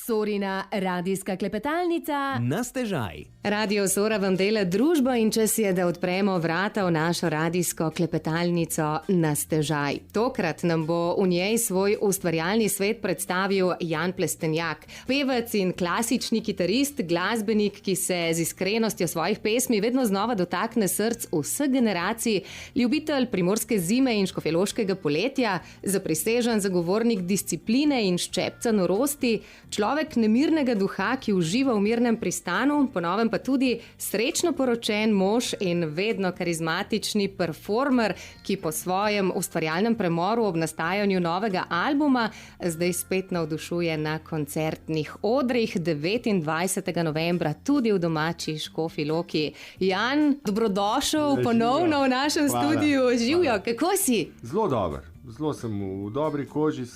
Sorina radijska klepetalnica na stežaj. Radio Sora vam dela družbo in čas je, da odpremo vrata v našo radijsko klepetalnico na stežaj. Tokrat nam bo v njej svoj ustvarjalni svet predstavil Jan Plestenjak, pevec in klasični kitarist, glasbenik, ki se z iskrenostjo svojih pesmi vedno znova dotakne src vseh generacij, ljubitelj primorske zime in škofjeloškega poletja, zaprisežen zagovornik discipline in ščepca norosti, človek nemirnega duha, ki uživa v mirnem pristanu, ponovem pa tudi srečno poročen mož in vedno karizmatični performer, ki po svojem ustvarjalnem premoru ob nastajanju novega albuma zdaj spet navdušuje na koncertnih odrih 29. novembra tudi v domači Škofji Loki. Jan, dobrodošel ponovno v našem studiu. Živjo, kako si? Zelo dober. Zelo sem v dobri koži,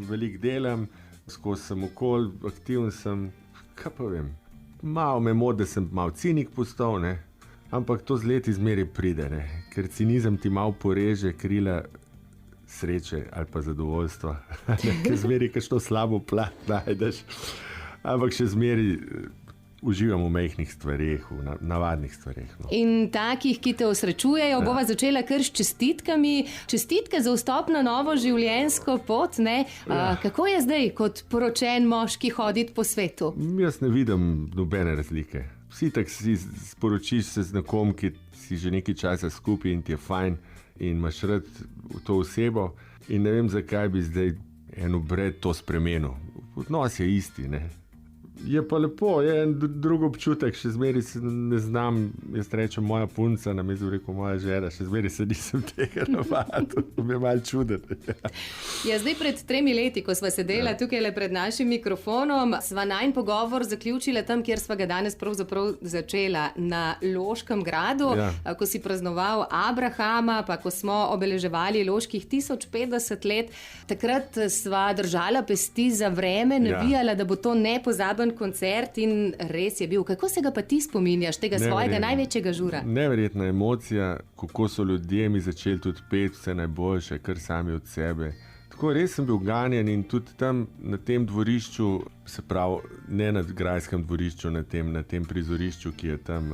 veliko delam, skozi sem okoli, aktiven sem, kaj pa vem. Malo me mode, sem malo cinik postal, ne? Ampak to z leti zmeri pride, ne? Ker cinizem ti malo poreže krila sreče ali pa zadovoljstva, ker zmeri kakšno slabo plat najdeš, ampak še zmeri uživam v majhnih stvareh, v navadnih stvareh. No. In takih, ki te osrečujejo, bova začela kar s čestitkami. Čestitke za vstop na novo življenjsko pot, ne? Kako je zdaj kot poročen moški hoditi po svetu? Jaz ne vidim nobene razlike. Vsi tak si sporočiš se z nekom, ki si že nekaj časa skupaj in ti je fajn in imaš rad to osebo in ne vem, zakaj bi zdaj en obred to spremenil. Odnos je isti, ne? Je pa lepo, je en drug občutek, še zmeri se ne znam, jaz rečem moja punca, namesto rekel moja žena, še zmeri se nisem tega navadil, mi je malo čuden. Ja, zdaj pred 3 leti, ko sva sedela tukaj le pred našim mikrofonom, sva najin pogovor zaključila tam, kjer sva ga danes pravzaprav začela, na Loškem gradu, ko si praznoval Abrahama, pa ko smo obeleževali Loških 1050 let, takrat sva držala pesti za vreme, navijala, da bo to nepozaben koncert in res je bil. Kako se ga pa ti spominjaš, tega svojega največjega žura? Neverjetna emocija, kako so ljudje mi začeli tudi peti vse najboljše, kar sami od sebe. Tako res sem bil ganjen in tudi tam na tem dvorišču, se pravi, ne na grajskem dvorišču, na tem prizorišču, ki je tam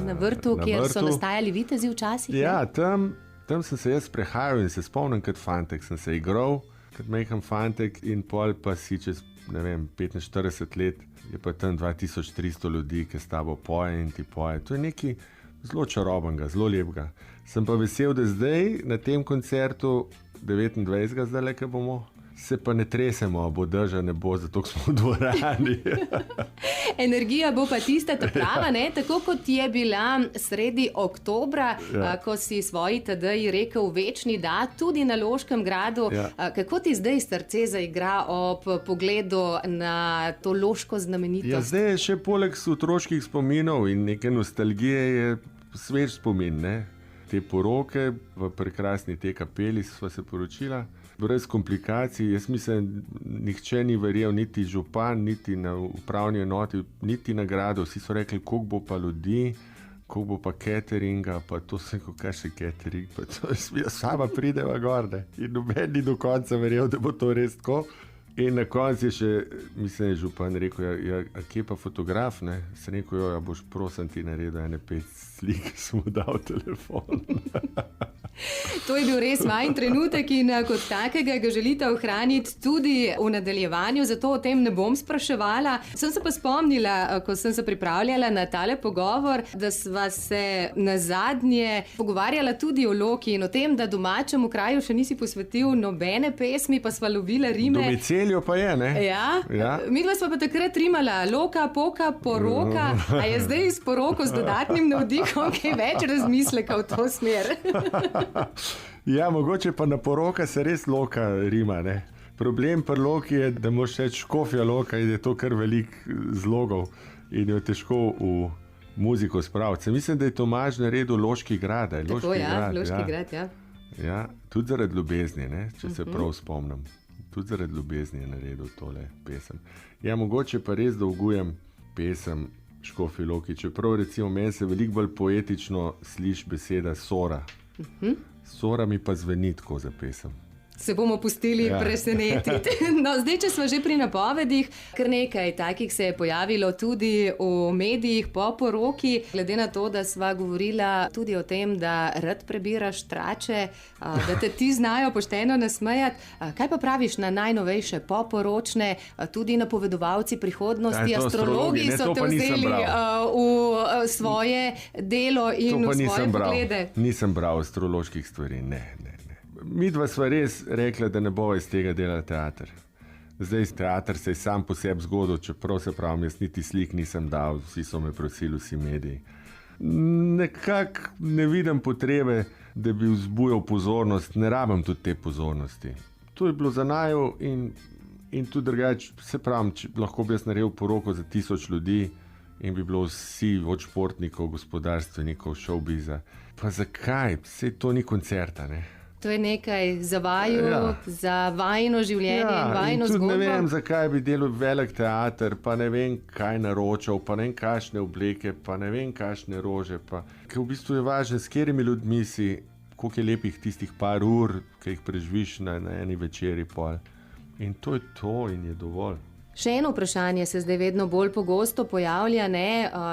na vrtu, kjer so nastajali vitezi včasih. Ja, tam sem se jaz prehajal in se spomnim, kot fantek sem se igral, kot majhen fantek in pol pa si čez 45 let je pa tam 2300 ljudi, ki s tabo poje in ti poje. To je nekaj zelo čarobnega, zelo lepega. Sem pa vesel, da zdaj na tem koncertu 29. zdaj, ki bomo, se pa ne tresemo, bo drža ne bo, zato smo v dvorani. Energija bo pa tista ta prava, ne? Tako kot je bila sredi oktobra, ko si svoji tedaj rekel večni da, tudi na Loškem gradu. Kako ti zdaj srce zaigra ob pogledu na to loško znamenitost? Ja, zdaj je še poleg otroških spominov in neke nostalgije je svež spomin, ne? Te poroke v prekrasni te kapeli sva se poročila, brez komplikacij. Jaz mislim, nihče ni verjel, niti župan, niti na upravni enoti, niti na gradu. Vsi so rekli, koliko bo pa ljudi, koliko bo pa cateringa, pa to sem rekel, kaj še catering, pa to sama prideva gor, ne? In noben ni do konca verjel, da bo to res tako. In na koncu je še, mislim, je župan rekel, a kje pa fotograf, ne? Sem rekel, ja, boš prosim ti naredil ene 5 slik, sem mu dal telefon. To je bil res vajen trenutek in kot takega ga želite ohraniti tudi v nadaljevanju, zato o tem ne bom spraševala. Sem se pa spomnila, ko sem se pripravljala na tale pogovor, da sva se nazadnje pogovarjala tudi o Loki in o tem, da domačemu kraju še nisi posvetil nobene pesmi, pa sva lovila rime. Domiciljo pa je, ne? Ja. Midva sva pa takrat rimala Loka, poka, poroka, a je zdaj s poroko z dodatnim navdihom kaj več razmisleka v to smer? Ja, mogoče pa na poroka se res Loka rima, ne? Problem pri Loki je, da moraš reči Škofja Loka in je to kar velik zlogov in jo težko v muziko spraviti. Mislim, da je Tomaž naredil Loški grad. Tako, Loški grad, ja. Ja, tudi zaradi ljubezni, ne? Če se prav spomnim. Tudi zaradi ljubezni je naredil tole pesem. Ja, mogoče pa res dolgujem pesem Škofji Loki, čeprav recimo meni se veliko bolj poetično sliši beseda Sora. Sora mi pa zveni tako za pesem. Se bomo pustili presenetiti. No, zdaj, če smo že pri napovedih, kar nekaj takih se je pojavilo tudi v medijih po poroki, glede na to, da sva govorila tudi o tem, da rad prebiraš trače, da te ti znajo pošteno nasmejati. Kaj pa praviš na najnovejše poporočne, tudi napovedovalci prihodnosti, astrologi so te vzeli v svoje delo in v svoje poglede? Nisem bral astroloških stvari, ne. Midva sva res rekla, da ne bova iz tega delala teater. Zdaj, teater se je sam po sebi zgodil, čeprav se pravim, jaz niti slik nisem dal, vsi so me prosili, vsi mediji. Nekako ne vidim potrebe, da bi vzbujal pozornost, ne rabim tudi te pozornosti. To je bilo za naju in tudi drugače, se pravim, lahko bi jaz naredil poroko za 1000 ljudi in bi bilo vsi od športnikov, gospodarstvenikov, showbiza. Pa zakaj? Saj to ni koncerta, ne? To je nekaj za vaju, za vajino življenje in vajino zgodbo. Ne vem, zakaj bi delal velik teater, pa ne vem, kaj naročal, pa ne vem, kakšne obleke, pa ne vem, kakšne rože. Ker v bistvu je važno, s katerimi ljudmi si, koliko je lepih tistih par ur, ki jih preživiš na eni večeri pol. In to je to in je dovolj. Še eno vprašanje se zdaj vedno bolj pogosto pojavlja,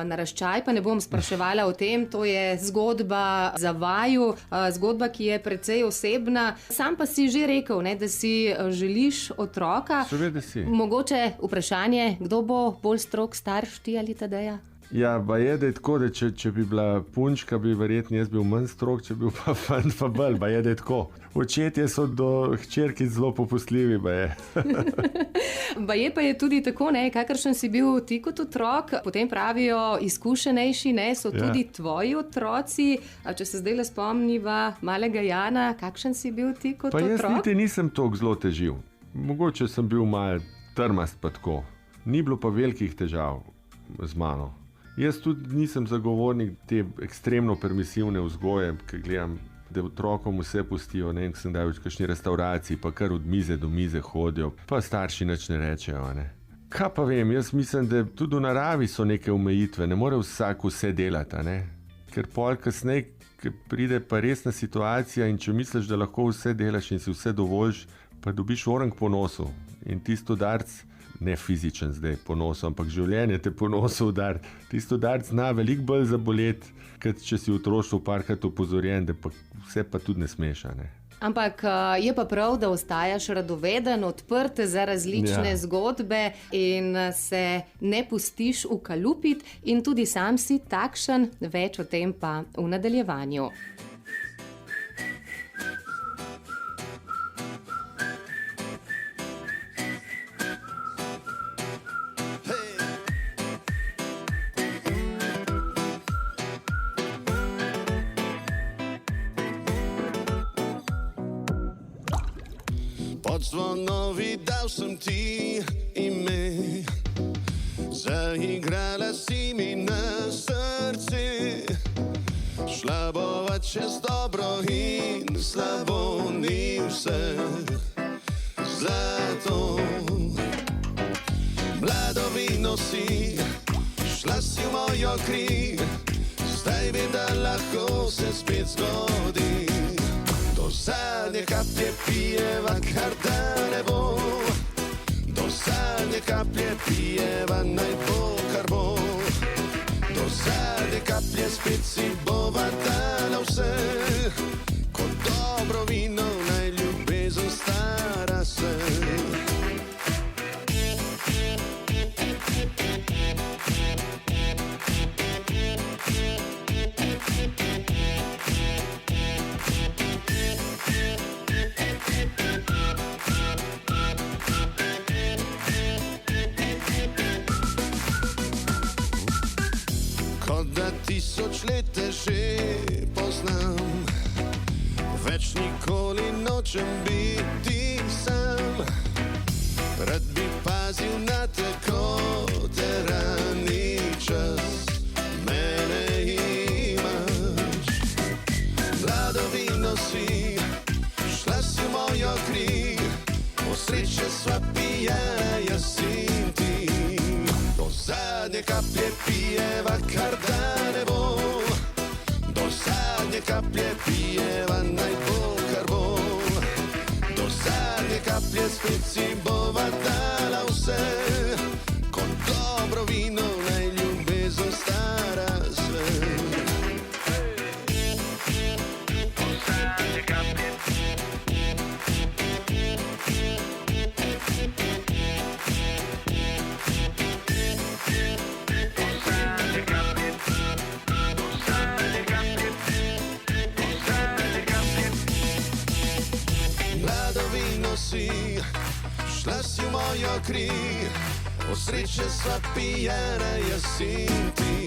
naraščaj, pa ne bom spraševala o tem, to je zgodba za vaju, zgodba, ki je precej osebna. Sam pa si že rekel, da si želiš otroka. Seveda si. Mogoče vprašanje, kdo bo bolj strog starš, ti ali Tadeja? Ja, pa je, da je tako, da če bi bila punčka, bi verjetno jaz bil manj strog, če bi bil pa fant pa bolj, pa je, da je tako. Očetje so do hčerki zelo popustljivi, pa je. Pa je tudi tako, kakršen si bil ti kot otrok, potem pravijo izkušenejši, so tudi tvoji otroci. Če se zdaj le spomniva malega Jana, kakšen si bil ti kot otrok? Pa jaz niti nisem toliko zelo težil. Mogoče sem bil malo trmast pa tako. Ni bilo pa velikih težav z mano. Jaz tudi nisem zagovornik te ekstremno permisivne vzgoje, ki gledam, da otrokom vse pustijo, ne vem, ko sem dal v kakšni restavraciji, pa kar od mize do mize hodijo, pa starši nič ne rečejo, ne. Kaj pa vem, jaz mislim, da tudi v naravi so neke omejitve, ne more vsak vse delati, ne. Ker pol kasneje, ker pride pa resna situacija in če misliš, da lahko vse delaš in si vse dovoljš, pa dobiš orang po nosu in tisto udarc, ne fizičen zdaj ponos, ampak življenje te ponosu udar. Tisto udarc zna veliko bolj zaboleti, kot če si v otroštvu parkrat opozorjen, da pa vse pa tudi ne smeša, ne. Ampak je pa prav, da ostajaš radoveden, odprt za različne zgodbe in se ne pustiš ukalupiti in tudi sam si takšen, več o tem pa v nadaljevanju. Pod zvonovi dal sem ti ime, zaigrala si mi na srce. Šla bova čez dobro in slabo, ni vse zlato. Mladovino si, šla si v mojo kri, zdaj vem, da lahko se spet zgodi. Do zadnje kaplje pijeva, kar da ne bo. Do zadnje kaplje pijeva, naj bo, kar bo. Do zadnje kaplje spet si bova dala vse. Kot dobro vino, naj ljubezen stara se. Kot da 1000 let te že poznam, več nikoli nočem biti sam. Rad bi pazil na te, ko te rani čas, mene imaš. Mladovino si, šla si v mojo kri, po sreče sva pijana, jaz in ti. Do zadnje kaplje pijeva, kar da ne bo. Do zadnje kaplje pijeva, naj bo, kar bo. Do si, šla si v mojo kri, od sreče sva pijena, jaz in ti.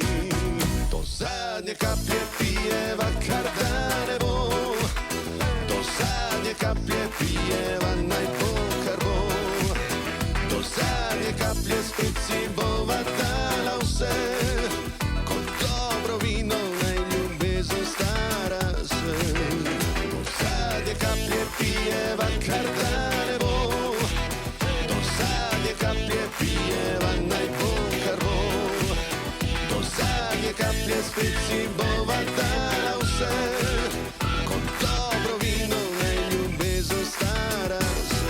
Do zadnje kaplje pijeva, kar da ne bo, do zadnje kaplje pijeva, naj bo, kar bo. Do zadnje kaplje spet si bova dala vse, kot dobro vino naj ljubezen stara se. Do zadnje kaplje pijeva, kar da ne bo, do zadnje kaplje pijeva, naj bo, kar bo. Do zadnje kaplje spet si bova dala vse, kot dobro vino naj ljubezen stara se.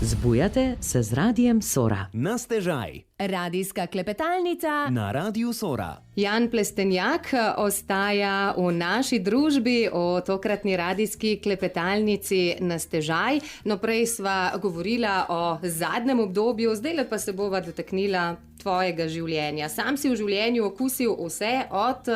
Zbujate se z Radijem Sora. Na stežaj Radijska klepetalnica. na Radiju Sora. Jan Plestenjak ostaja v naši družbi, o tokratni radijski klepetalnici Na stežaj. No, prej sva govorila o zadnjem obdobju, zdaj pa se bova dotaknila tvojega življenja. Sam si v življenju okusil vse, od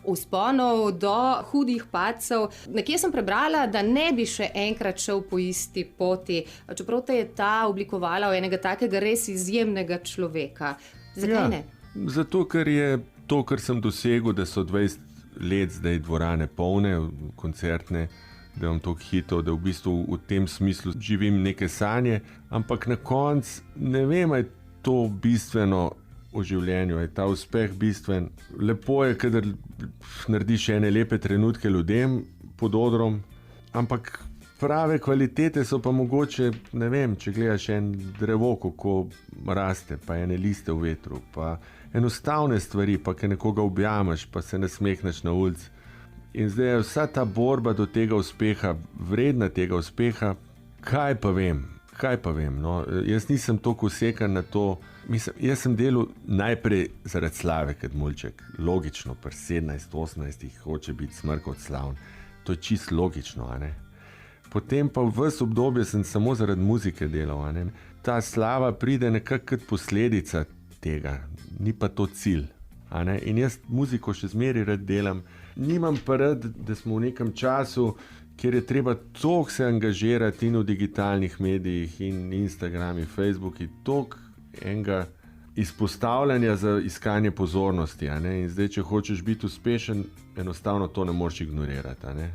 vzponov do hudih padcev. Nekje sem prebrala, da ne bi še enkrat šel po isti poti, čeprav te je ta oblikovala v enega takega res izjemnega človeka. Zakaj ne? Zato, ker je to, kar sem dosegel, da so 20 let zdaj dvorane polne, koncertne, da imam toliko hitov, da v bistvu v tem smislu živim neke sanje, ampak na koncu ne vem, je to bistveno v življenju, je ta uspeh bistven. Lepo je, kadar narediš ene lepe trenutke ljudem pod odrom, ampak prave kvalitete so pa mogoče, ne vem, če gledaš en drevo, kako raste, pa ene liste v vetru, pa enostavne stvari, pa ke nekoga objamaš, pa se nasmehneš na ulici. In zdaj je vsa ta borba do tega uspeha, vredna tega uspeha, kaj pa vem, no. Jaz nisem toliko usekan na to, jaz sem delal najprej zaradi slave kot mulček, logično, pri 17-18 hoče biti smrkot slavn, to je čisto logično, a ne. Potem pa v ves obdobje sem samo zaradi muzike delal, a ne. Ta slava pride nekako kot posledica tega, ni pa to cilj, a ne. In jaz muziko še zmeraj rad delam, nimam pa rad, da smo v nekem času, kjer je treba toliko se angažirati in v digitalnih medijih in Instagrami, Facebooki, toliko enega izpostavljanja za iskanje pozornosti, a ne. In zdaj, če hočeš biti uspešen, enostavno to ne moreš ignorirati, a ne.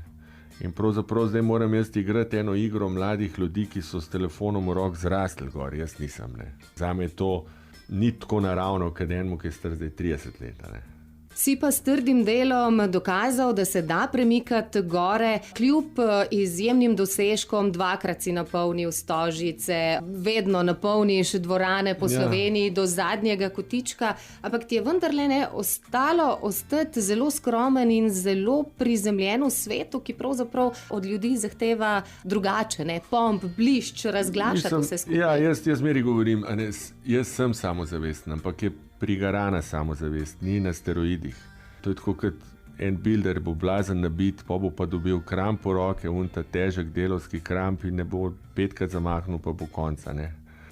In pravzaprav zdaj moram jaz igrati eno igro mladih ljudi, ki so s telefonom v rok zrastli gor, jaz nisem, ne. Zame to ni tako naravno, kot enemu, ki je star zdaj 30 let, a ne. Si pa s trdim delom dokazal, da se da premikati gore, kljub izjemnim dosežkom, 2-krat si napolnil Stožice, vedno napolniš dvorane po Sloveniji do zadnjega kotička, ampak ti je vendarle ostalo ostati zelo skromen in zelo prizemljen v svetu, ki pravzaprav od ljudi zahteva drugače, ne, pomp, blišč, razglašati vse skupaj. Ja, jaz zmeraj govorim, a ne, jaz sem samozavesten, ampak je prigarana samozavest, ni na steroidih. To je tako, kot en builder bo blazen nabit, pa bo pa dobil kramp po roke, ta težek delovski kramp in ne bo 5krat zamahnil, pa bo konca, ne.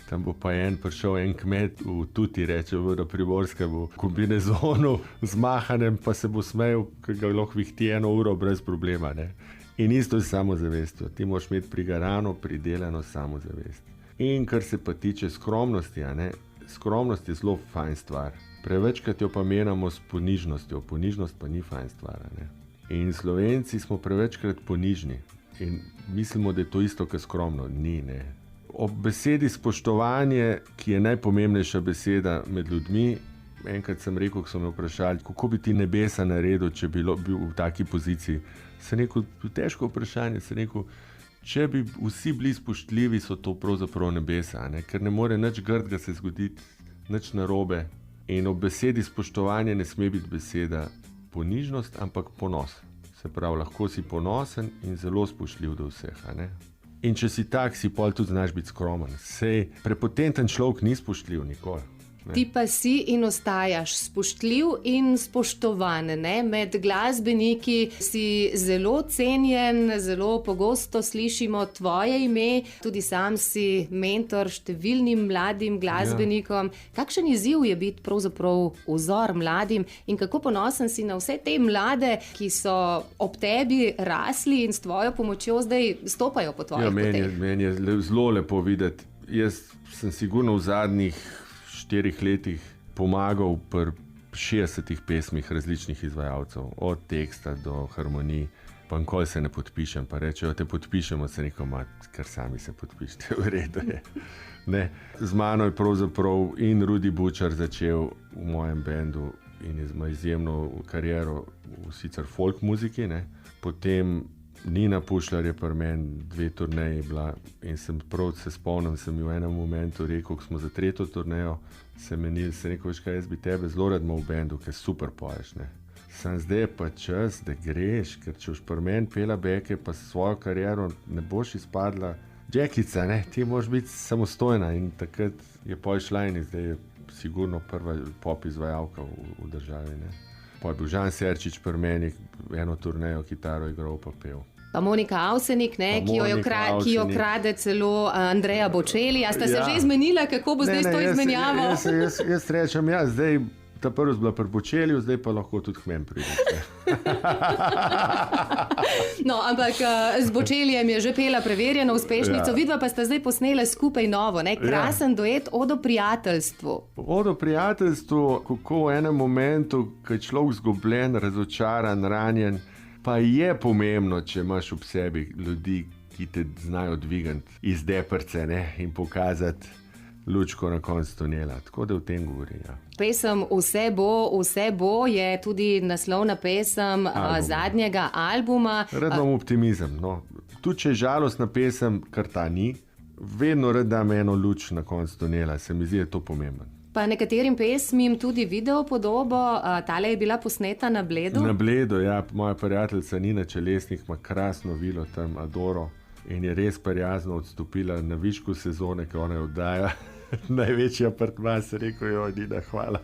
Tam bo pa prišel en kmet v Tuti, reče v Primorske, bo v kombinezonu zmahanem, pa se bo smejal, ker ga lahko vihti 1 uro brez problema, ne. In isto je s samozavestjo. Ti moraš imeti prigarano, pridelano samozavest. In kar se pa tiče skromnosti, a ne, skromnost je zelo fajn stvar. Prevečkrat jo pa menjamo s ponižnostjo. Ponižnost pa ni fajn stvar, ne. In Slovenci smo prevečkrat ponižni. In mislimo, da je to isto, kot skromno. Ni, ne. Ob besedi spoštovanje, ki je najpomembnejša beseda med ljudmi, enkrat sem rekel, ko so me vprašali, kako bi ti nebesa naredil, če bi bil v taki poziciji. Sem rekel, težko vprašanje, sem rekel, če bi vsi bili spoštljivi, so to pravzaprav nebesa, ne? Ker ne more nič grdega se zgoditi, nič narobe. In ob besedi spoštovanja ne sme biti beseda ponižnost, ampak ponos. Se pravi, lahko si ponosen in zelo spoštljiv do vseh, a ne? In če si tak, si pol tudi znaš biti skromen. Sej prepotenten človek ni spoštljiv nikoli. Ti pa si in ostajaš spoštljiv in spoštovan. Ne? Med glasbeniki si zelo cenjen, zelo pogosto slišimo tvoje ime, tudi sam si mentor številnim mladim glasbenikom. Kakšen izziv je biti pravzaprav vzor mladim in kako ponosen si na vse te mlade, ki so ob tebi rasli in s tvojo pomočjo zdaj stopajo po tvojih poteh? Meni je zelo lepo videti. Jaz sem sigurno v zadnjih 4 letih pomagal pri 60 pesmih različnih izvajalcev, od teksta do harmonij, pa nikoli se ne podpišem, pa rečejo, te podpišemo, se rekel, kar sami se podpišete, v redu je. Ne. Z mano je pravzaprav in Rudi Bučar začel v mojem bendu in ima izjemno kariero v sicer folk muziki, ne. Potem Nina Pušlar je pri meni 2 turneji bila in se spomnim, sem ji v enem momentu rekel, ko smo za 3. turnejo se menili, sem rekel, veš kaj, jaz bi tebe zelo rad imel v bendu, ker super poješ, ne. Sem zdaj pa čas, da greš, ker če boš pri meni pela beke, pa svojo kariero ne boš izpadla Jackica, ne, ti moraš biti samostojna in takrat je pol šla in zdaj je sigurno prva pop izvajalka v državi, ne. Pa je bil Žan Serčič pri meni, eno turnejo kitaro igral pa pel. Pa Monika Avsenik, ne, ki jo krade celo Andreja Bocelli. A sta se že izmenila, kako bo zdaj s to izmenjavo? Jaz rečem, zdaj ta prvo bila pri Bocelliu, zdaj pa lahko tudi k meni pridete. No, ampak z Bocellijem je že pela preverjeno uspešnico, vidva pa sta zdaj posnela skupaj novo, ne, krasen duet Odo prijateljstvu. Odo prijateljstvu, kako v enem momentu, ko je človek zgubljen, razočaran, ranjen, pa je pomembno, če imaš ob sebi ljudi, ki te znajo dvigati iz deprce, ne, in pokazati lučko na koncu tunela. Tako da o tem govori, ja. Pesem Vse bo je tudi naslovna pesem zadnjega albuma. Rad imam optimizem, no. Tudi če je žalostna pesem, kar ta ni, vedno rad dam eno luč na koncu tunela. Se mi zdi, da je to pomembno. Pa nekaterim pesmim tudi video podobo, tale je bila posneta na Bledu. Na Bledu, ja. Moja prijateljica Nina Čelesnik ima krasno vilo tam, Adoro, in je res prijazno odstopila na višku sezone, ko ona oddaja največji apartma, se rekel, Nina, hvala.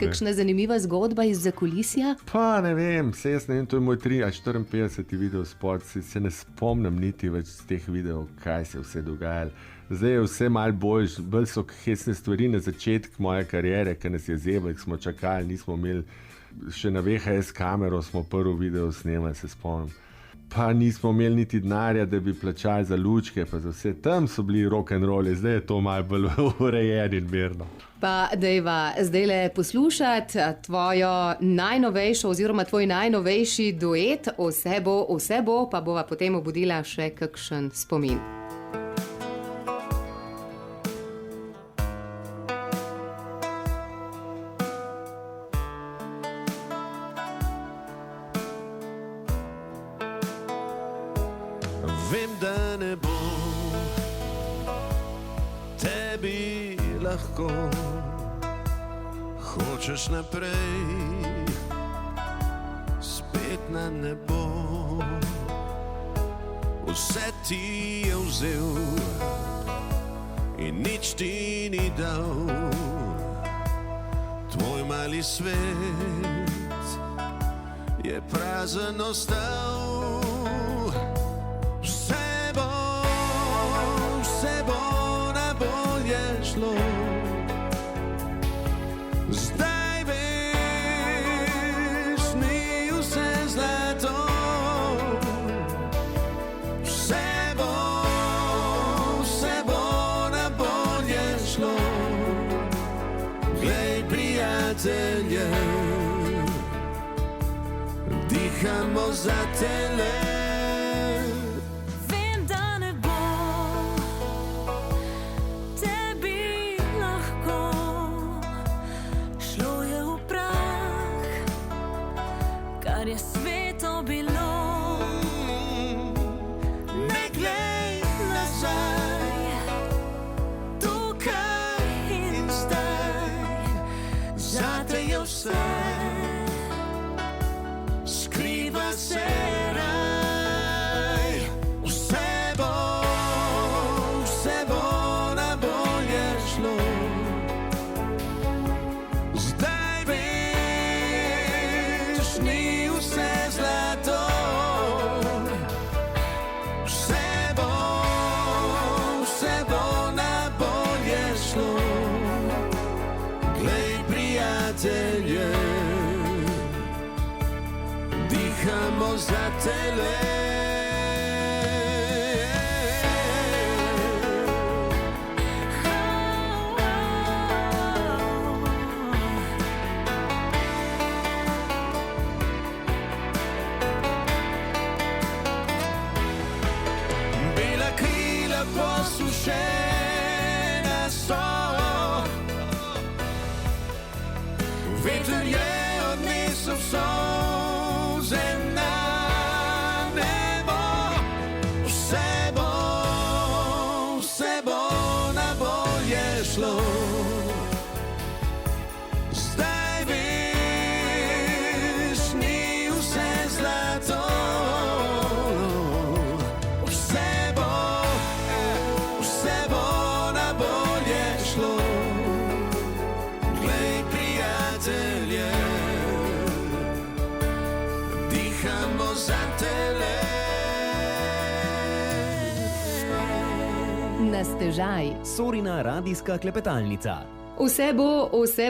Kakšna zanimiva zgodba iz zakulisja? Pa ne vem, jaz ne vem, to je moj 54. video spot, se ne spomnim niti več z teh videov, kaj se vse dogajalo. Zdaj je vse malo bolj so hecne stvari na začetku moje kariere, ker nas je zebel, ko smo čakali, nismo imeli, še na VHS kamero smo prvi video snemali, se spomnim. Pa nismo imeli niti denarja, da bi plačali za lučke, pa za vse. Tam so bili rock'n'rolli, zdaj je to malo bolj urejen in mirno. Pa dejva zdajle poslušati tvojo najnovejšo oziroma tvoj najnovejši duet Vse bo, pa bova potem obudila še kakšen spomin. Vem, da ne bo tebi lahko, hočeš naprej, spet na nebo. Vse ti je vzel in nič ti ni dal, tvoj mali svet je prazen ostal. Zdaj veš, ni vse zlato, vse bo na bolje šlo. Glej, prijatelje, dihamo za tele. Kar je sveto bilo, ne glej nazaj, tukaj in zdaj, zate je vse, skriva se raj. Vse bo na bolje šlo, dihamo za tele. Bela krila posušena so, veter je odnesel solze na nebo. Vse bo na bolje šlo. Zdaj veš, ni vse zlato. Vse bo na bolje šlo. Glej, prijatelje, dihamo za tele. Na stežaj. Sorina radijska klepetalnica. Vse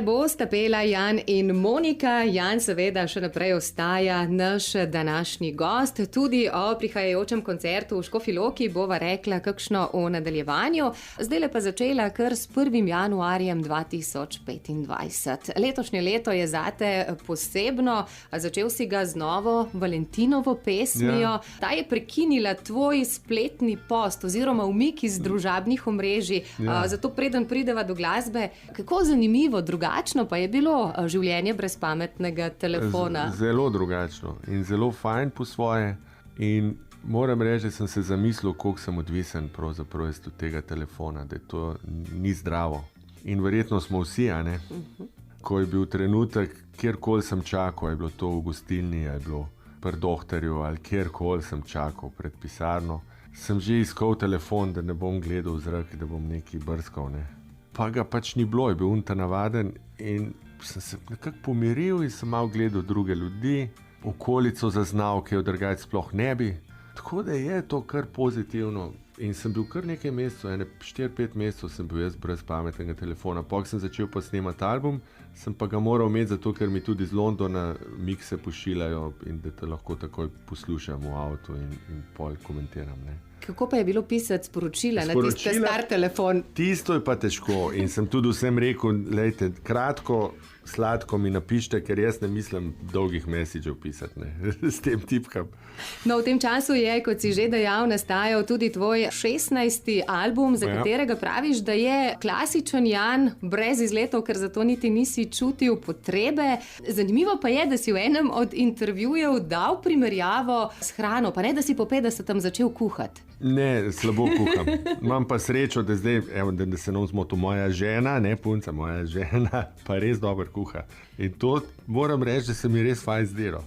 bo, sta pela Jan in Monika. Jan seveda še naprej ostaja naš današnji gost. Tudi o prihajajočem koncertu v Škofji Loki bova rekla kakšno v nadaljevanju. Zdajle pa začela kar s 1. januarjem 2025. Letošnje leto je zate posebno. Začel si ga z novo Valentinovo pesmijo. Ja. Ta je prekinila tvoj spletni post oziroma umik iz družabnih omrežij. Ja. Zato preden prideva do glasbe, kako zanimivo, drugačno pa je bilo življenje brez pametnega telefona. Zelo drugačno in zelo fajn po svoje. In moram reči, da sem se zamislil, koliko sem odvisen pravzaprav od tega telefona, da to ni zdravo. In verjetno smo vsi, a ne? Ko je bil trenutek, kjerkoli sem čakal, je bilo to v gostilni, je bilo pri dohtarju ali kjerkoli sem čakal pred pisarno, sem že iskal telefon, da ne bom gledal v zrak, da bom nekaj brskal, ne. Pa ga pač ni bilo, je bil unta navaden in sem se nekako pomiril in sem malo gledal druge ljudi, okolico zaznal, ki jo drugače sploh ne bi. Tako da je to kar pozitivno in sem bil kar nekaj mesecev, 4-5 mesecev sem bil jaz brez pametnega telefona. Pok sem začel pa snemati album, sem pa ga moral imeti zato, ker mi tudi iz Londona mikse pošiljajo in da te lahko takoj poslušam v avtu in pol komentiram, ne. Kako pa je bilo pisati sporočila na tisti star telefon? Tisto je pa težko in sem tudi vsem rekel, lejte, kratko, sladko mi napište, ker jaz ne mislim dolgih messagev pisati, ne, s tem tipkam. No, v tem času je, kot si že dejal, nastajal tudi tvoj 16. album, za katerega praviš, da je klasičen Jan, brez izletov, ker zato niti nisi čutil potrebe. Zanimivo pa je, da si v enem od intervjujev dal primerjavo s hrano, pa ne, da si po 50. začel kuhati. Ne, slabo kuham. Imam pa srečo, da zdaj, evo, da se ne vzmotil, moja žena, ne punca, moja žena, pa res dobro kuha. In to moram reči, da se mi res fajn zdelo.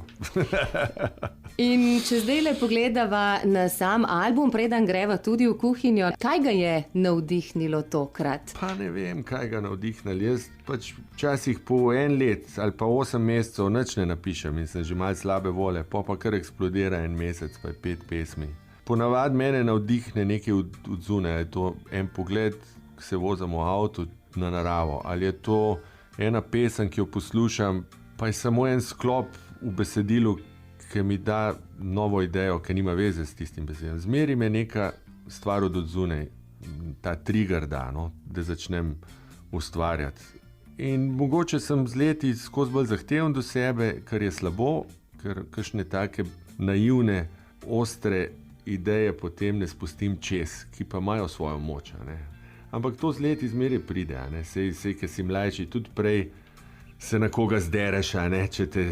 In če zdaj le pogledava na sam album, preden greva tudi v kuhinjo, kaj ga je navdihnilo tokrat? Pa ne vem, kaj ga navdihnili. Jaz pač včasih po 1 let ali pa 8 mesecev nič ne napišem in sem že malo slabe vole, pa kar eksplodira 1 mesec, pa je 5 pesmi. Ponavadi mene navdihne nekaj od zunaj, je to en pogled, ko se vozim v avtu na naravo, ali je to ena pesem, ki jo poslušam, pa je samo en sklop v besedilu, ki mi da novo idejo, ki nima veze s tistim besedilom. Zmeri me neka stvar od zunaj, ta trigger da, no, da začnem ustvarjati. In mogoče sem z leti skozi bolj zahteven do sebe, kar je slabo, ker kakšne take naivne, ostre ideje potem ne spustim čez, ki pa imajo svojo moč, ne. Ampak to z leti zmeraj pride, ne. Sej, ker si mlajši, tudi prej se na koga zdereš, ne, če te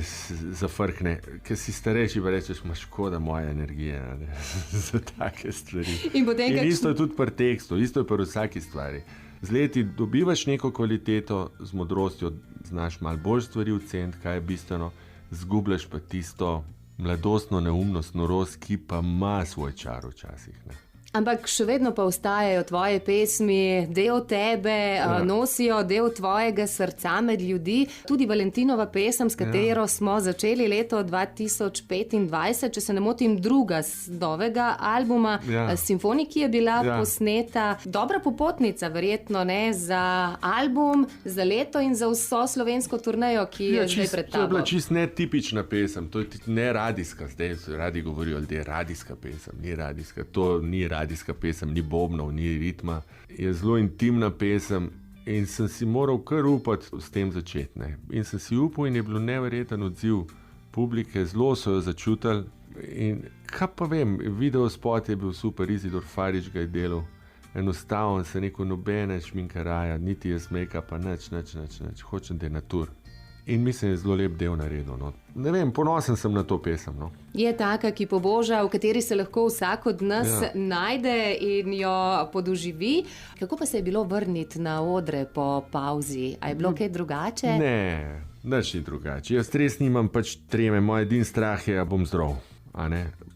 zafrkne. Ker si starejši, pa rečeš, ma škoda moje energije, ne, za take stvari. In isto je tudi pri tekstu, isto je pri vsaki stvari. Z leti dobivaš neko kvaliteto, z modrostjo znaš malo bolj stvari oceniti, kaj je bistveno, zgubljaš pa tisto mladostno neumnost, norost, ki pa ima svoj čar včasih, ne. Ampak še vedno pa ostajajo tvoje pesmi, del tebe, nosijo del tvojega srca med ljudi. Tudi Valentinova pesem, s katero smo začeli leto 2025, če se ne motim, druga z novega albuma, Simfoniki je bila posneta. Dobra popotnica verjetno, ne, za album, za leto in za vso slovensko turnejo, ki je zdaj pred tabo. To je bila čisto netipična pesem, to je ne radijska, zdaj radi govorijo, da je radijska pesem, ni radijska, to ni radijska pesem, ni bobnov, ni ritma, je zelo intimna pesem in sem si moral kar upati s tem začeti, ne. In sem si upal in je bilo neverjeten odziv publike, zelo so jo začutili in kaj pa vem, video spot je bil super, Izidor Farič ga je delal, enostavno se neko nobene šminkaraja, niti jaz make-upa, nič, hočem da je natur. In mislim, da je zelo lep del naredil. No. Ne vem, ponosen sem na to pesem. No. Je taka, ki poboža, v kateri se lahko vsak od nas najde in jo podoživi. Kako pa se je bilo vrniti na odre po pauzi? A je bilo kaj drugače? Ne, nič ni drugače. Jaz res nimam pač treme, moj edin strah je, da bom zdrav.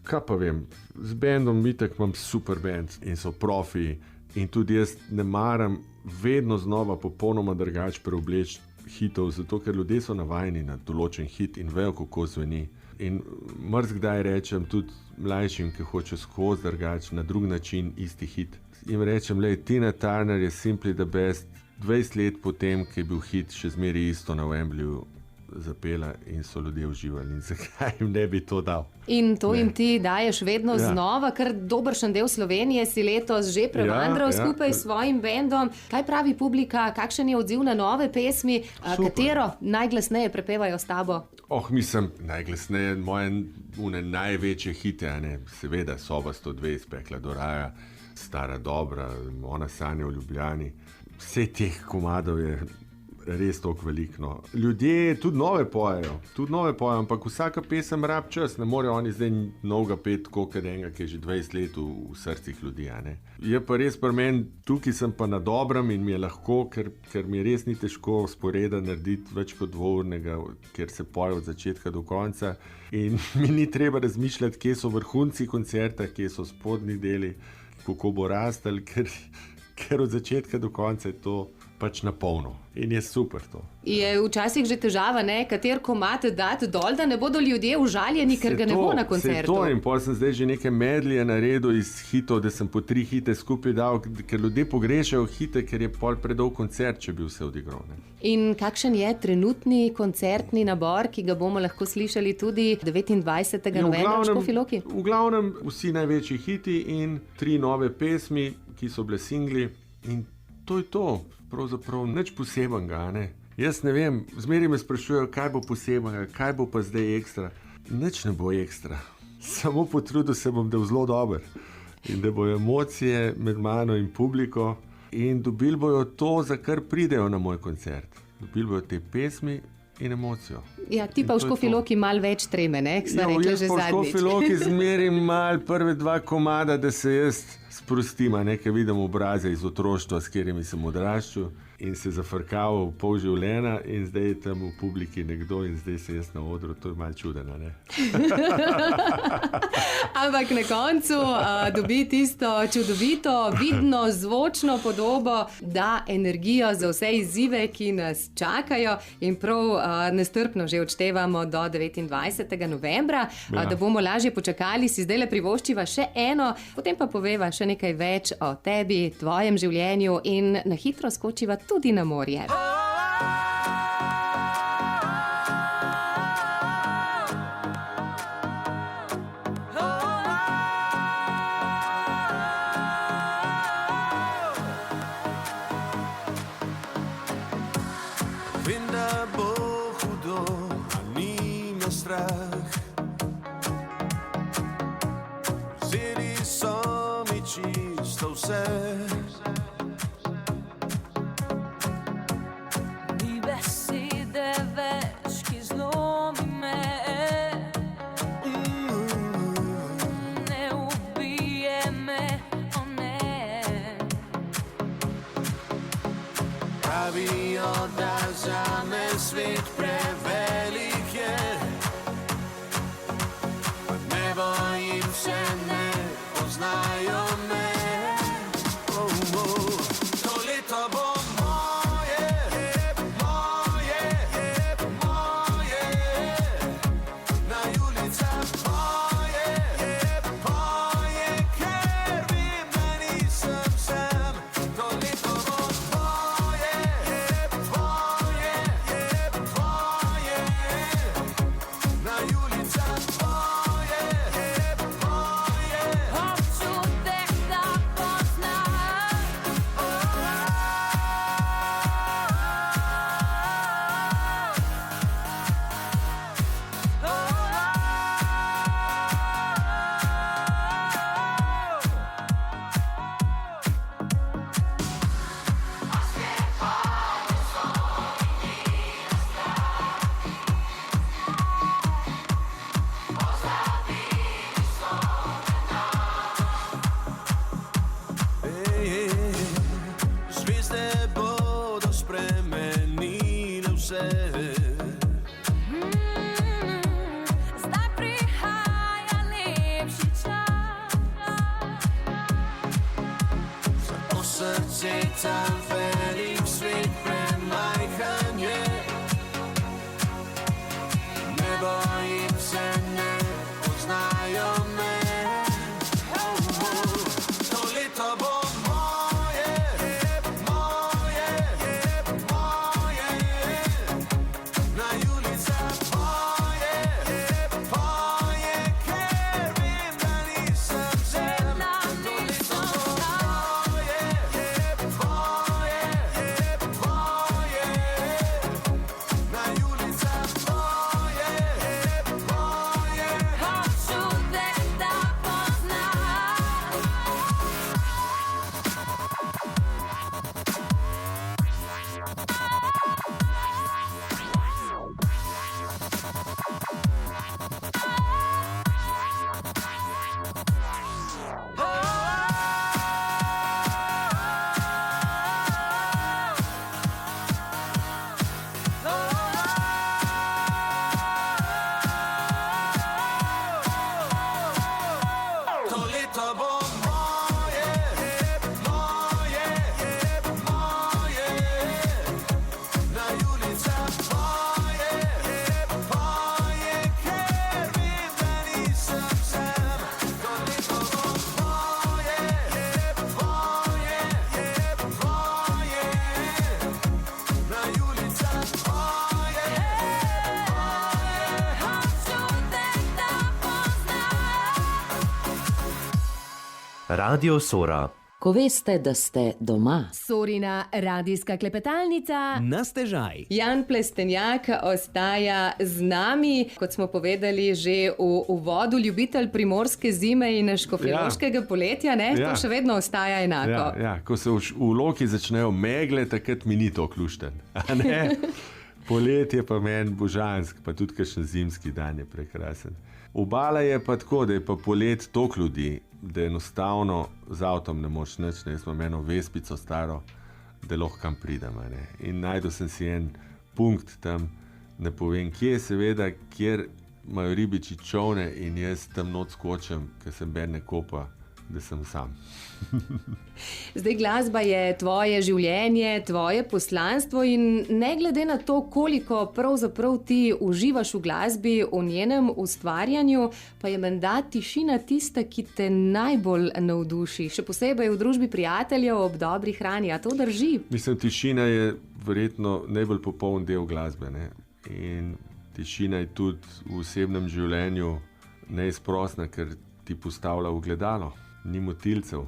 Kaj pa vem, z bendom itak imam super bend in so profi in tudi jaz ne maram vedno znova popolnoma drugače preobleči hitov, zato ker ljudje so navajeni na določen hit in vejo, kako zveni. In marsikdaj rečem tudi mlajšim, ki hočejo skozi drugače, na drug način isti hit. Jim rečem, Tina Turner je simply the best, 20 let potem, ki je bil hit, še zmeraj isto na Wembleyju zapela in so ljudje uživali. In zakaj jim ne bi to dal? In to jim ti daješ vedno znova, ker dobršen del Slovenije si letos že prevandral skupaj s svojim bendom. Kaj pravi publika, kakšen je odziv na nove pesmi, katero najglasneje prepevajo s tabo? Mislim, najglasneje moje največje hite, seveda Soba 102, Spekla do raja, Stara dobra, Ona sanja v Ljubljani. Vse teh komadov je res toliko veliko. Ljudje tudi nove pojejo, ampak vsaka pesem rab čas, ne morejo oni zdaj novega pet, kot enega, ki je že 20 let v srcih ljudi. Je pa res pri meni, tukaj sem pa na dobrem in mi je lahko, ker mi res ni težko sporeda narediti več kot dvournega, ker se poje od začetka do konca in mi ni treba razmišljati, kje so vrhunci koncerta, kje so spodnji deli, kako bo rastel, ker od začetka do konca je to pač na polno. In je super to. Je včasih že težava, kater komad dati dol, da ne bodo ljudje užaljeni, ker ga ne bo na koncertu. To in potem sem zdaj že neke medlije naredil iz hitov, da sem po 3 hite skupaj dal, ker ljudje pogrešajo hite, ker je pol predolg koncert, če bi vse odigral. In kakšen je trenutni koncertni nabor, ki ga bomo lahko slišali tudi 29. novembra v Škofji Loki? V glavnem vsi največji hiti in 3 nove pesmi, ki so bile singli in to je to. Pravzaprav nič posebenega, Jaz ne vem, zmeraj me sprašujejo, kaj bo posebenega, kaj bo pa zdaj ekstra. Nič ne bo ekstra. Samo potrudil se bom, da bo zelo dober. In da bojo emocije med mano in publiko in dobili bojo to, za kar pridejo na moj koncert. Dobili bojo te pesmi in emocijo. Ja, ti pa v Škofji Loki malo več treme, sva rekla že zadnjič. Jaz pa v Škofji Loki zmerim malo prve 2 komada, da se jaz sprostim, nekaj vidim obraze iz otroštva, s katerimi sem odraščal in se zafrkaval pol življenja in zdaj je tam v publiki nekdo in zdaj se jaz na odru, to je malo čudeno, Ampak na koncu dobi tisto čudovito, vidno, zvočno podobo, da energijo za vse izzive, ki nas čakajo in prav nestrpno že odštevamo do 29. novembra, da bomo lažje počakali, si zdaj le privoščiva še eno, potem pa poveva še nekaj več o tebi, tvojem življenju in na hitro skočiva tudi na morje. Vem, da bo hudo, a ni me strah. Vzeli so mi čisto vse. Ni besede več, ki zlomi me. Ne ubije me, o ne. Pravijo, da zame svet prevelik je, pa ne bojim se, ne poznajo me. se. Zdaj prihaja lepši čas. Zato srce tam velik svet premajhan je. Ne bojim se, ne poznajo me. To leto bo moje, moje, moje. Na ulicah poje, poje, ker vem, da nisem zemlja. To leto bo moje, moje, moje. Na ulicah poje, poje. Hoču te da poznam. To leto bo moje, moje, moje. Na ulicah poje, poje, ker vem, da nisem sam. To leto bo moje, moje, moje. Na ulicah poje, poje. Hoču te da poznam. Radio Sora. Ko veste, da ste doma. Sorina radijska klepetalnica. Na stežaj. Jan Plestenjak ostaja z nami, kot smo povedali že v uvodu, ljubitelj primorske zime in škofjeloškega poletja, ne? Ja. To še vedno ostaja enako. Ja, ko se v Loki začnejo megle, takrat mi ni to klušten. a ne? Poletje pa meni božansk, pa tudi kakšen zimski dan je prekrasen. Obala je pa tako, da je pa polet toliko ljudi, da enostavno z avtom ne moš nič, ne. Jaz imam eno vespico staro, da lahko kam pridem, a ne. In najdel sem si en punkt tam, ne povem kje, seveda, kjer imajo ribiči čolne in jaz tam not skočim, ker sem ben ne kopa, da sem sam. Zdaj glasba je tvoje življenje, tvoje poslanstvo in ne glede na to, koliko pravzaprav ti uživaš v glasbi, v njenem ustvarjanju, pa je menda tišina tista, ki te najbolj navduši, še posebej v družbi prijateljev ob dobri hrani. A to drži? Mislim, tišina je verjetno najbolj popoln del glasbe, ne? In tišina je tudi v osebnem življenju neizprosna, ker ti postavlja ogledalo, ni motilcev.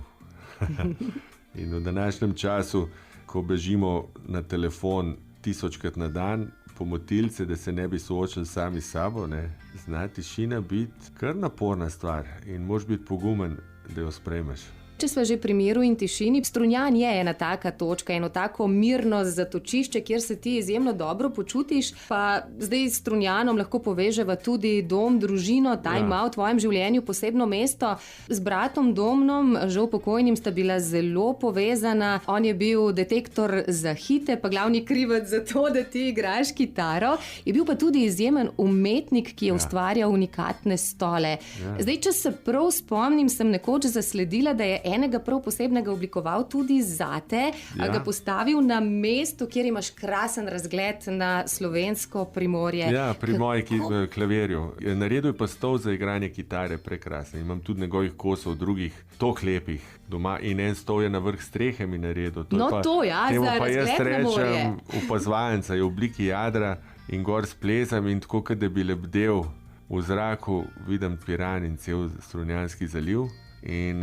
In v današnjem času, ko bežimo na telefon 1000krat na dan po motilce, da se ne bi soočili sami s sabo, ne, zna tišina biti kar naporna stvar in moraš biti pogumen, da jo sprejmeš. Če sva že pri miru in tišini, Strunjan je ena taka točka, eno tako mirno zatočišče, kjer se ti izjemno dobro počutiš, pa zdaj s Strunjanom lahko poveževa tudi dom, družino, ta ima v tvojem življenju posebno mesto. Z bratom Domnom, žal pokojnim, sta bila zelo povezana. On je bil detektor za hite, pa glavni krivec za to, da ti igraš kitaro. Je bil pa tudi izjemen umetnik, ki je ustvarjal unikatne stole. Zdaj, če se prav spomnim, sem nekoč zasledila, da je enega prav posebnega oblikoval tudi zate, a ga postavil na mesto, kjer imaš krasen razgled na slovensko Primorje. Ja, pri moji klavirju. Naredil je pa stol za igranje kitare, prekrasen. Imam tudi njegovih kosov drugih, toliko lepih doma in en stol je na vrh strehe mi naredil. No to ja, za pa jaz razgled na morje. rečem opazovalnica, je v obliki jadra in gor splezam in tako, kot da bi lebdel v zraku, vidim Piran in cel Strunjanski zaliv. In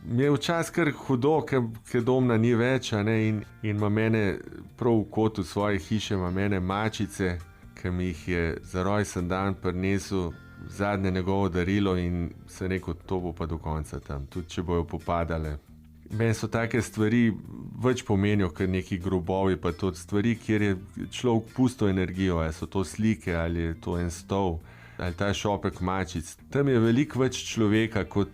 mi je včasih kar hudo, ker Domna ni več, a ne, in ima mene prav v kotu svoje hiše, ima mene mačice, ki mi jih je za rojsten dan prinesel zadnje njegovo darilo in se rekel, to bo pa do konca tam, tudi če bojo popadale. Meni so take stvari več pomenijo, kot neki grobovi, pa to stvari, kjer je človek pustil energijo, ali so to slike, ali je to en stol, ali ta šopek mačic. Tam je veliko več človeka kot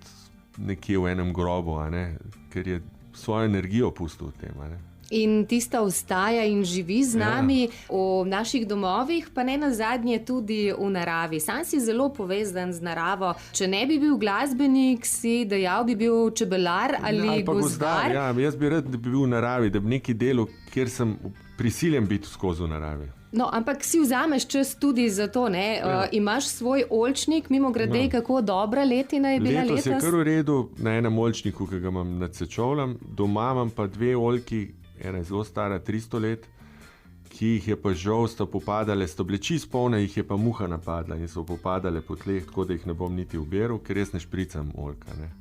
nekje v enem grobu, a ne? Ker je svojo energijo pustil v tem. A ne? In tista ostaja in živi z nami v naših domovih, pa ne nazadnje tudi v naravi. Sam si zelo povezan z naravo. Če ne bi bil glasbenik, si dejal, bi bil čebelar ali pa gozdar. Ja, jaz bi rad, da bi bil v naravi, da bi neki delo, kjer sem prisiljen biti skozi v naravi. No, ampak si vzameš čas tudi za to, ne? Imaš svoj oljčnik, mimogrede, kako dobra letina je bila letos? Letos je kar v redu na enem oljčniku, ki ga imam nad Sečovljem. Doma imam pa 2 oljki, ena je zelo stara, 300 let, ki jih je pa žal sta popadale, sta bile čisto polne, jih je pa muha napadla in so popadale po tleh, tako da jih ne bom niti uberal, ker jaz ne špricam oljka. Ne.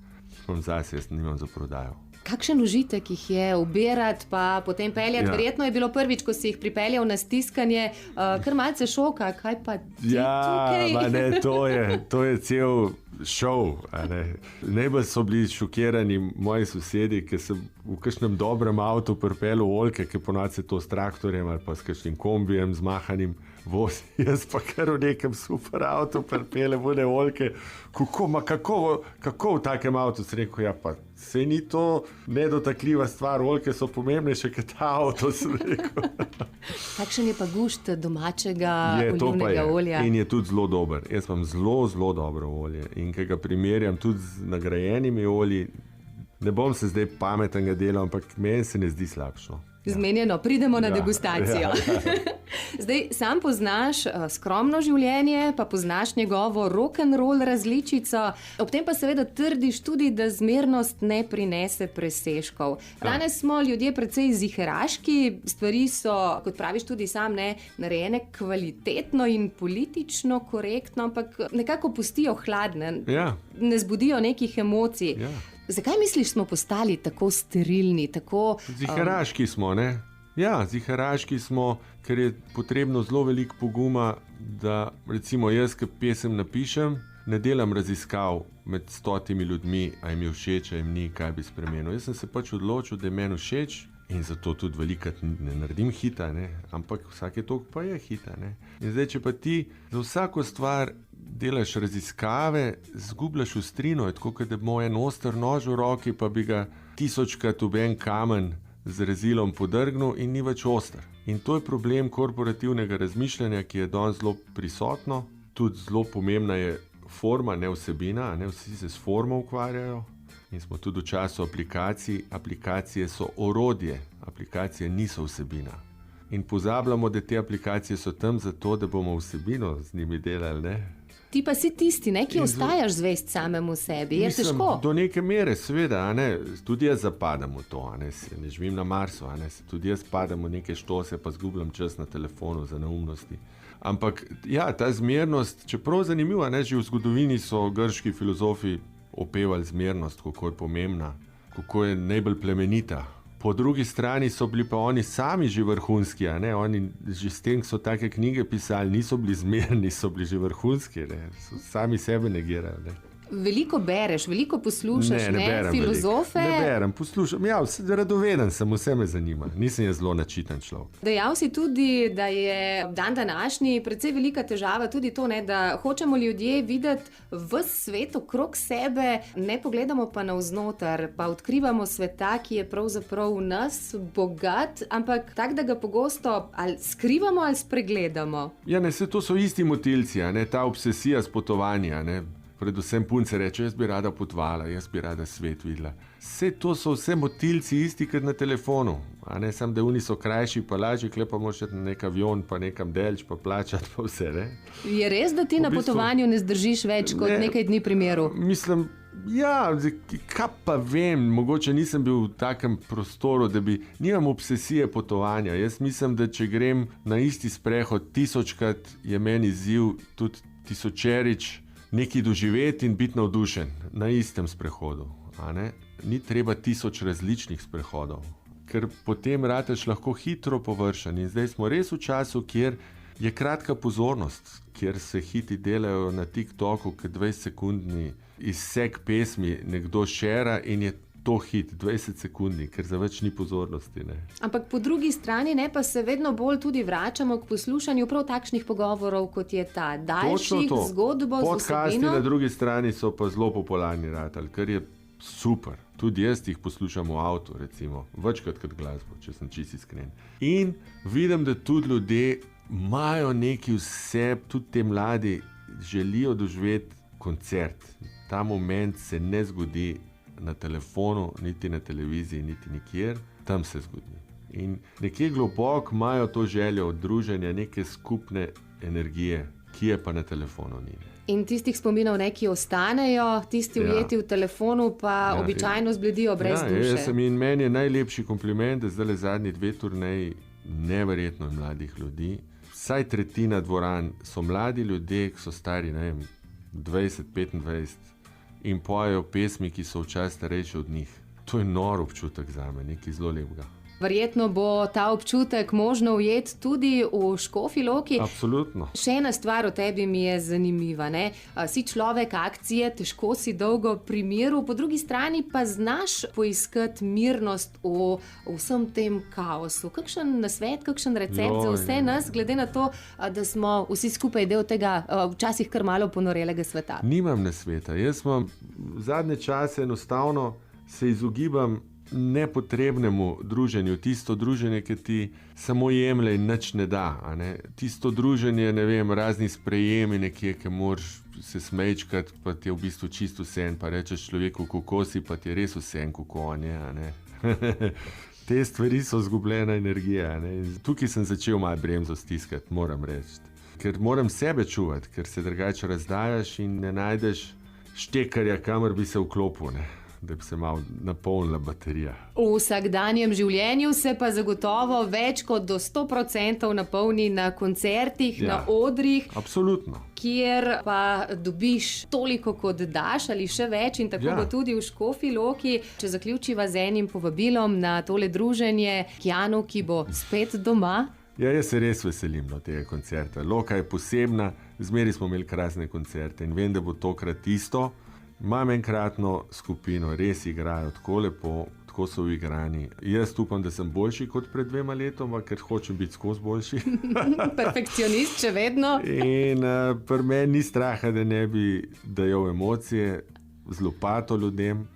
Zase jaz nimam za prodajo. Kakšen užitek jih je ubirati, pa potem peljati. Verjetno je bilo prvič, ko si jih pripeljal na stiskanje, kar malce šoka, kaj pa ti tukaj? Ja, ne, to je cel šov. Najbolj so bili šokirani moji sosedi, ker sem v kakšnem dobrem avtu pripeljal oljke, ki ponavadi se to s traktorjem ali pa s kakšnim kombijem zmahanim vozi. Jaz pa kar v nekem super avtu pripeljem one oljke. Kako v takem avtu? Sem rekel, ja pa sej ni to nedotakljiva stvar, oljke so pomembnejše kot ta avto, sem rekel. Kakšen je pa gušt domačega olivnega olja? In je tudi zelo dober. Jaz imam zelo dobro olje in ki ga primerjam tudi z nagrajenimi olji, ne bom se zdaj pametnega delal, ampak meni se ne zdi slabšo. Zmenjeno, pridemo na degustacijo. Zdaj, sam poznaš skromno življenje, pa poznaš njegovo rock'n'roll različico, ob tem pa seveda trdiš tudi, da zmernost ne prinese presežkov. Danes smo ljudje precej ziheraški, stvari so, kot praviš tudi sam, ne, narejene kvalitetno in politično korektno, ampak nekako pustijo hladne, ne zbudijo nekih emocij. Zakaj misliš, smo postali tako sterilni, tako... Ziheraški smo, ne? Ja, ziheraški smo, ker je potrebno zelo veliko poguma, da recimo jaz, ki pesem napišem, ne delam raziskav med 100 ljudmi, a jim je všeč, a jim ni, kaj bi spremenil. Jaz sem se pač odločil, da je meni všeč in zato tudi velikrat ne naredim hita, ne? Ampak vsake toliko pa je hita. Ne? In zdaj, če pa ti za vsako stvar delaš raziskave, zgubljaš ostrino, je tako, kot da bo en oster nož v roki, pa bi ga 1000krat v en kamen z rezilom podrgnil in ni več oster. In to je problem korporativnega razmišljanja, ki je danes zelo prisotno. Tudi zelo pomembna je forma, ne vsebina, ne vsi se s formo ukvarjajo. In smo tudi v času aplikacij. Aplikacije so orodje, aplikacije niso vsebina. In pozabljamo, da te aplikacije so tam zato, da bomo vsebino z njimi delali, ne? Ti pa si tisti, ne, ki ostajaš zvest samemu sebi. Je težko? Do neke mere, seveda, a ne? Tudi jaz zapadam v to, a ne? Ne živim na Marsu, a ne? Tudi jaz padam v neke štose, pa zgubljam čas na telefonu za neumnosti. Ampak, ja, ta zmernost, čeprav zanimivo, a ne? Že v zgodovini so grški filozofi opevali zmernost, kako je pomembna, kako je najbolj plemenita. Po drugi strani so bili pa oni sami že vrhunski, a ne? Oni že s tem, ko so take knjige pisali, niso bili zmerni, so bili že vrhunski, ne? So sami sebe negirali, ne? Veliko bereš, veliko poslušaš, ne filozofe? Ne berem, poslušam. Ja, radoveden sem, vse me zanima. Nisem jaz zelo načitan človek. Dejal si tudi, da je dan današnji precej velika težava tudi to, ne, da hočemo ljudje videti ves svet okrog sebe, ne pogledamo pa navznoter, pa odkrivamo sveta, ki je pravzaprav v nas bogat, ampak tak, da ga pogosto ali skrivamo ali spregledamo. Ja, ne, to so isti motilci, a ne, ta obsesija s potovanja, ne. Predvsem punce reče, jaz bi rada potovala, jaz bi rada svet videla. To so vse motilci isti kot na telefonu, a ne samo, da oni so krajši pa lažji, kle pa moraš na nek avion, pa nekam delč, pa plačati, pa vse, ne. Je res, da ti na potovanju ne zdržiš več kot nekaj dni pri miru? Mislim, ja, kaj pa vem, mogoče nisem bil v takem prostoru, da bi, nimam obsesije potovanja. Jaz mislim, da če grem na isti sprehod 1000krat, je meni izziv tudi tisočerič nekaj doživeti in biti navdušen na istem sprehodu. A ne? Ni treba 1000 različnih sprehodov, ker potem rateš lahko hitro površen. In zdaj smo res v času, kjer je kratka pozornost, kjer se hiti delajo na TikToku, kot 20-sekundni izsek pesmi nekdo šera in je to hit, 20 sekundni, ker za več ni pozornosti. Ne. Ampak po drugi strani pa se vedno bolj tudi vračamo k poslušanju prav takšnih pogovorov, kot je ta daljših zgodbo z vsebino. Podcasti na drugi strani so pa zelo popularni ratali, ker je super. Tudi jaz jih poslušam v avtu, recimo, večkrat kot glasbo, če sem čisto iskren. In vidim, da tudi ljudje imajo neki vse, tudi te mladi želijo doživeti koncert. Ta moment se ne zgodi na telefonu, niti na televiziji, niti nikjer, tam se zgodi. In nekje globoko imajo to željo od druženja, neke skupne energije, ki je pa na telefonu ni. In tistih spominov neki ostanejo, tisti Ja. ujeti v telefonu pa običajno zbledijo brez duše. Jaz sem in meni je najlepši kompliment, da zdaj zadnji 2 turneji neverjetno mladih ljudi. Vsaj tretjina dvoran so mladi ljudje, ki so stari, ne vem, 20, 25 in pojejo pesmi, ki so včasih starejši od njih. To je nor občutek zame, nekaj zelo lepega. Verjetno bo ta občutek možno ujeti tudi v Škofji Loki. Absolutno. Še ena stvar o tebi mi je zanimiva. Ne? Si človek akcije, težko si dolgo pri miru, po drugi strani pa znaš poiskati mirnost v vsem tem kaosu. Kakšen nasvet, kakšen recept za vse nas, glede na to, da smo vsi skupaj del tega včasih kar malo ponorelega sveta? Nimam nasveta. Jaz imam zadnje čase enostavno se izogibam nepotrebnemu druženju, tisto druženje, ki ti samo jemlje in nič ne da. A ne? Tisto druženje, ne vem, razni sprejemi nekje, ki moraš se smejčkati, pa ti je v bistvu čisto vseeno, pa rečeš človeku, kako si, pa ti je res vseeno, kako on je. A ne? Te stvari so zgubljena energija. A ne? Tukaj sem začel malo bremzo stiskati, moram reči. Ker moram sebe čuvati, ker se drugače razdajaš in ne najdeš štekarja, kamor bi se vklopil, ne? Da bi se malo napolnila baterija. V vsakdanjem življenju se pa zagotovo več kot do 100% napolni na koncertih, na odrih, Absolutno. kjer pa dobiš toliko, kot daš ali še več, in tako bo tudi v Škofji Loki. Če zaključiva z enim povabilom na tole druženje k Janu, ki bo spet doma. Ja, jaz se res veselim tega koncerta. Loka je posebna, zmeraj smo imeli krasne koncerte in vem, da bo tokrat isto. Imam enkratno skupino, res igrajo tako lepo, tako so uigrani. Jaz upam, da sem boljši kot pred 2 letoma, ker hočem biti skozi boljši. Perfekcionist, še vedno. In pri meni ni straha, da ne bi dajal emocije, z lopato ljudem.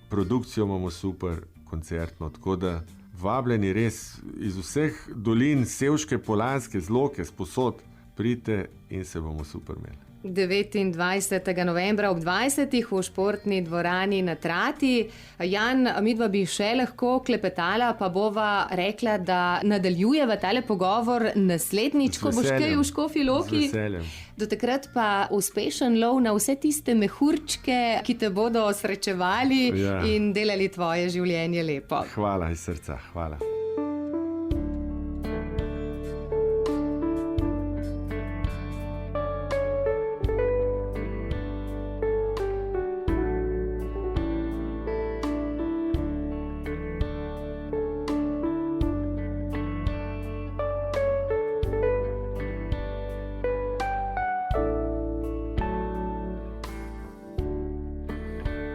Produkcijo imamo super, koncertno, tako da vabljeni res iz vseh dolin, Sevške, Polanske, Zloke, sposod, pridite in se bomo super imeli. 29. novembra ob 20. v športni dvorani na Trati. Jan, midva bi še lahko klepetala, pa bova rekla, da nadaljujeva tale pogovor naslednjič, ko boš kaj v Škofji Loki. Z veseljem. Do takrat pa uspešen lov na vse tiste mehurčke, ki te bodo srečevali in delali tvoje življenje lepo. Hvala iz srca, hvala.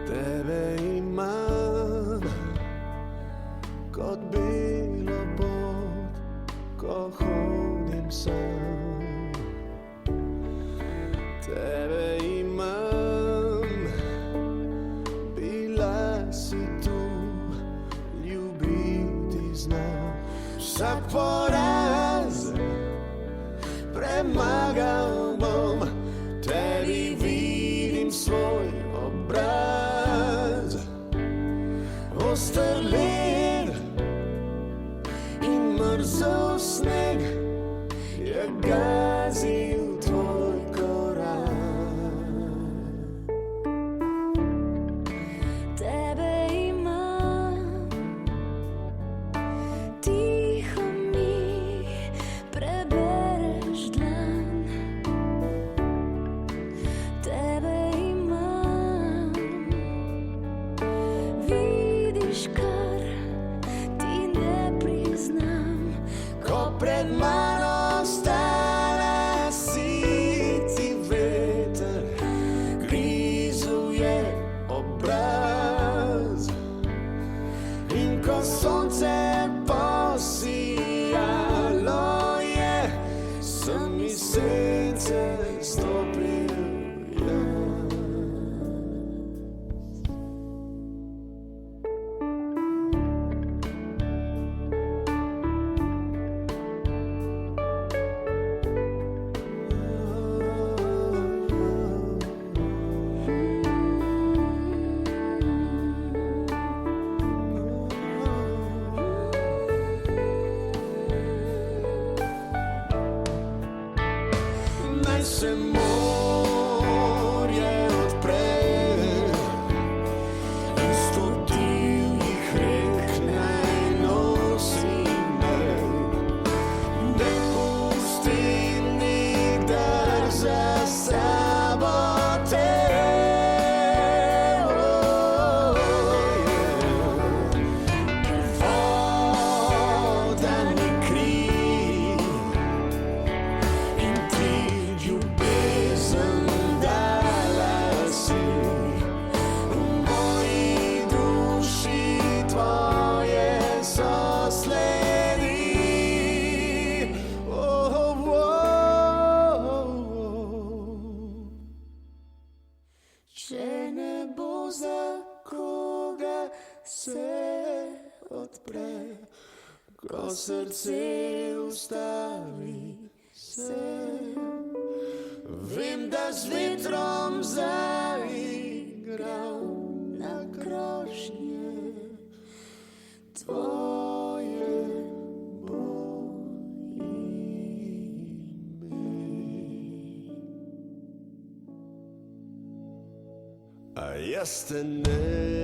Tebe imam kot belo pot, ko hodim sam. Tebe imam, bila si tu, ljubiti znam. Vsak poraz premagal bom, tebi vidim svoj obraz. Oster led in mrzel sneg je gazil tvoj korak. Tebe imam, tiho mi prebereš dlan. Tebe imam, vidiš, kar ti ne priznam. Ko pred mano stala si ti veter, grizel je obraz. In ko sonce posijalo je, sem iz sence stopil jaz. se morje odpre in stotilnih rek naj nosi me. Ne pusti nikdar za sabo te. Voda ni kri in ti ljubezen dala si. V moji duši tvoje so sledi. Če ne bo za koga se odpre, ko srce ustavi se. Vem, da z vetrom zaigral na krošnje tvoje bo ime. A jaz te ne